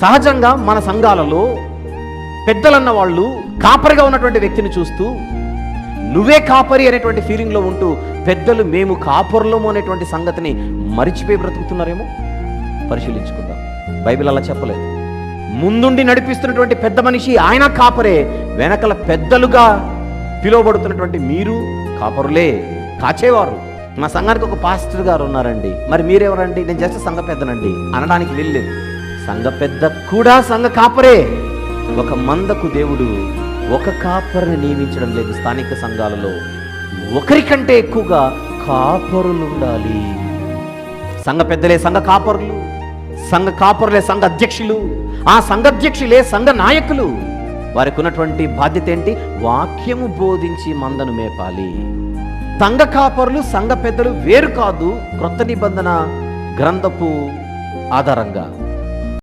సహజంగా మన సంఘాలలో పెద్దలన్న వాళ్ళు కాపరిగా ఉన్నటువంటి వ్యక్తిని చూస్తూ నువ్వే కాపరి అనేటువంటి ఫీలింగ్లో ఉంటూ పెద్దలు మేము కాపరులము అనేటువంటి సంగతిని మరిచిపోయి బ్రతుకుతున్నారేమో పరిశీలించుకుందాం. బైబిల్ అలా చెప్పలేదు. ముందుండి నడిపిస్తున్నటువంటి పెద్ద మనిషి ఆయన కాపరే, వెనకల పెద్దలుగా పిలువబడుతున్నటువంటి మీరు కాపరులే, కాచేవారు. మా సంఘానికి ఒక పాస్టర్ గారు ఉన్నారండి, మరి మీరెవరండి? నేను జస్ట్ సంఘ పెద్దనండి అనడానికి వెళ్ళలేదు. సంఘ పెద్ద కూడా సంఘ కాపరే. ఒక మందకు దేవుడు ఒక కాపరిని నియమించడం లేదు. స్థానిక సంఘాలలో ఒకరికంటే ఎక్కువగా కాపరులు ఉండాలి. సంఘ పెద్దలే సంఘ కాపరులు, సంఘ కాపరులే సంఘ అధ్యక్షులు, ఆ సంఘ అధ్యక్షులే సంఘ నాయకులు. వారికి ఉన్నటువంటి బాధ్యత ఏంటి? వాక్యము బోధించి మందను మేపాలి. సంఘ కాపరులు సంఘ పెద్దలు వేరు కాదు. క్రొత్త నిబంధన గ్రంథపు ఆధారంగా